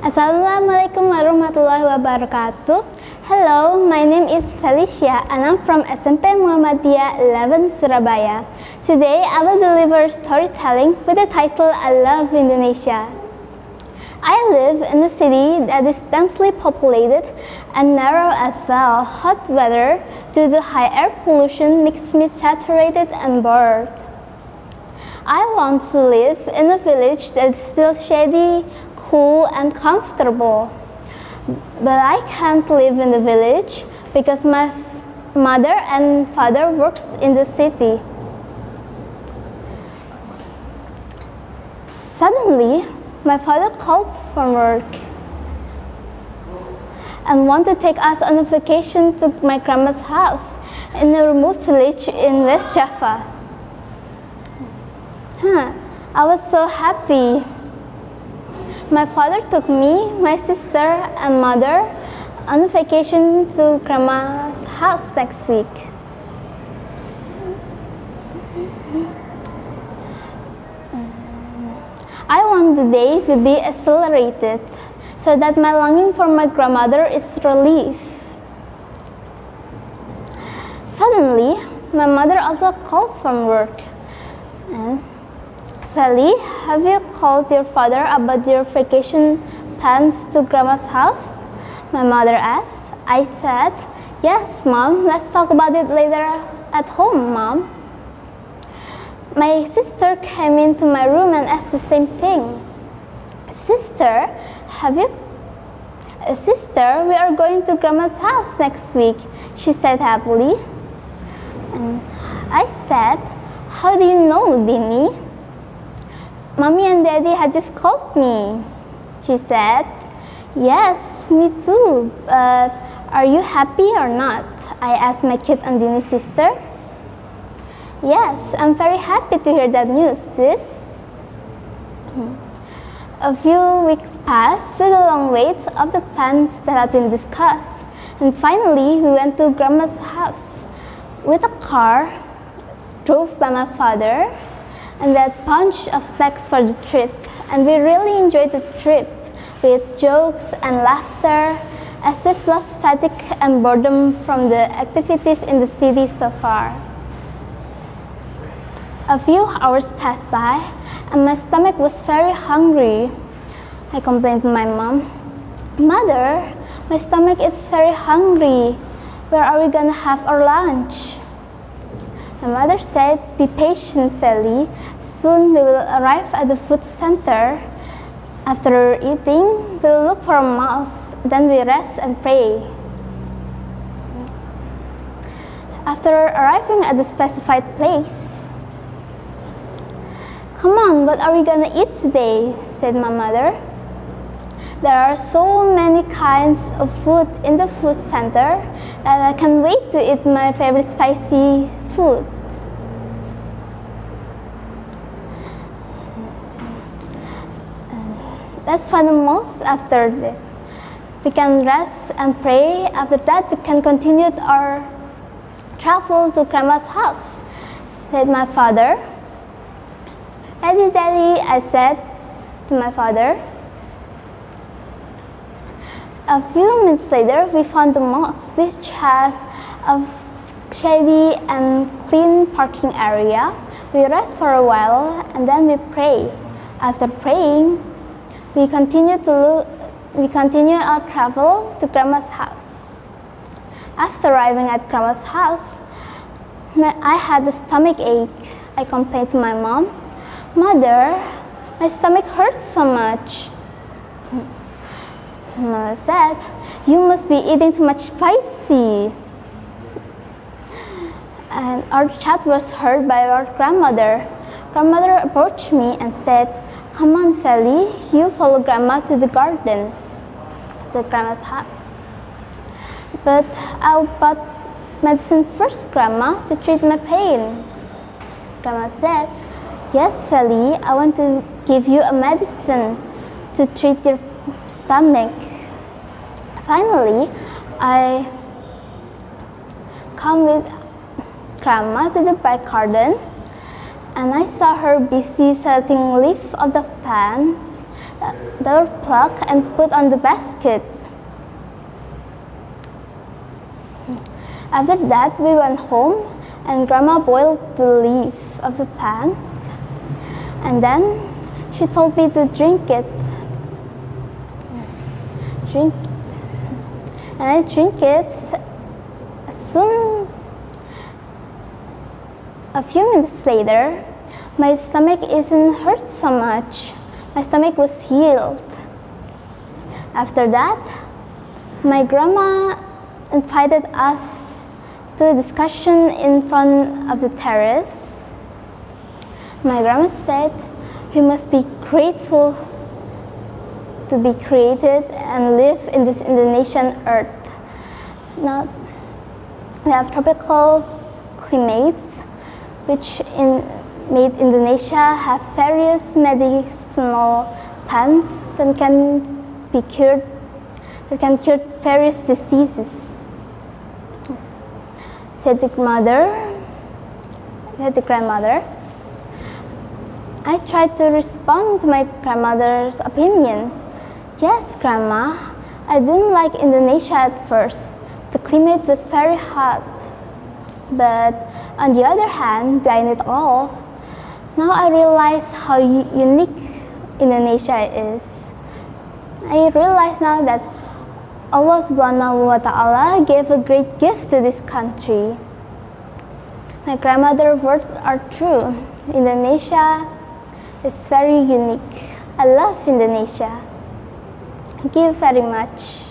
Assalamualaikum warahmatullahi wabarakatuh. Hello, my name is Felicia and I'm from SMP Muhammadiyah 11 Surabaya. Today I will deliver storytelling with the title I Love Indonesia. I live in a city that is densely populated and narrow as well. Hot weather due to high air pollution makes me saturated and bored. I want to live in a village that is still shady, cool and comfortable. But I can't live in the village because my mother and father works in the city. Suddenly, my father called from work and wanted to take us on a vacation to my grandma's house in a remote village in West Java. I was so happy. My father took me, my sister, and mother on a vacation to grandma's house next week. I want the day to be accelerated so that my longing for my grandmother is relieved. Suddenly, my mother also called from work. Feli, have you called your father about your vacation plans to grandma's house? My mother asked. I said, yes, Mom, let's talk about it later at home, Mom. My sister came into my room and asked the same thing. Sister, we are going to grandma's house next week, she said happily. And I said, how do you know, Dini? Mommy and Daddy had just called me. She said, yes, me too, but are you happy or not? I asked my cute Andini sister. Yes, I'm very happy to hear that news, sis. A few weeks passed with a long wait of the plans that had been discussed, and finally we went to grandma's house with a car drove by my father, and we had a bunch of snacks for the trip, and we really enjoyed the trip with jokes and laughter, as if lost fatigue and boredom from the activities in the city so far. A few hours passed by, and my stomach was very hungry. I complained to my mom, Mother, my stomach is very hungry. Where are we gonna have our lunch? My mother said, be patient, Feli. Soon we will arrive at the food center. After eating, we'll look for a mosque. Then we rest and pray. After arriving at the specified place, come on, what are we gonna eat today? Said my mother. There are so many kinds of food in the food center that I can't wait to eat my favorite spicy food. That's fun the most after that. We can rest and pray. After that, we can continue our travel to grandma's house, said my father. Daddy, Daddy, I said to my father. A few minutes later, we found the mosque, which has a shady and clean parking area. We rest for a while and then we pray. After praying, we continue our travel to grandma's house. After arriving at grandma's house, I had a stomach ache. I complained to my mom, Mother, my stomach hurts so much. Mother said, you must be eating too much spicy. And our chat was heard by our grandmother. Grandmother approached me and said, come on, Feli, you follow grandma to the garden, the grandma's house. But I'll bought medicine first, grandma, to treat my pain. Grandma said, yes, Feli, I want to give you a medicine to treat your stomach. Finally, I come with grandma to the back garden, and I saw her busy setting leaves of the plant that were plucked and put on the basket. After that, we went home and Grandma boiled the leaf of the plant, and then she told me to drink it. And I drink it. Soon, a few minutes later, my stomach isn't hurt so much. My stomach was healed. After that, my grandma invited us to a discussion in front of the terrace. My grandma said, we must be grateful to be created and live in this Indonesian earth. Now, we have tropical climates, which made Indonesia have various medicinal plants that can cure various diseases. Said the grandmother. I tried to respond to my grandmother's opinion. Yes, Grandma, I didn't like Indonesia at first. The climate was very hot. But on the other hand, behind it all, now I realize how unique Indonesia is. I realize now that Allah Subhanahu wa Ta'ala gave a great gift to this country. My grandmother's words are true. Indonesia is very unique. I love Indonesia. Thank you very much.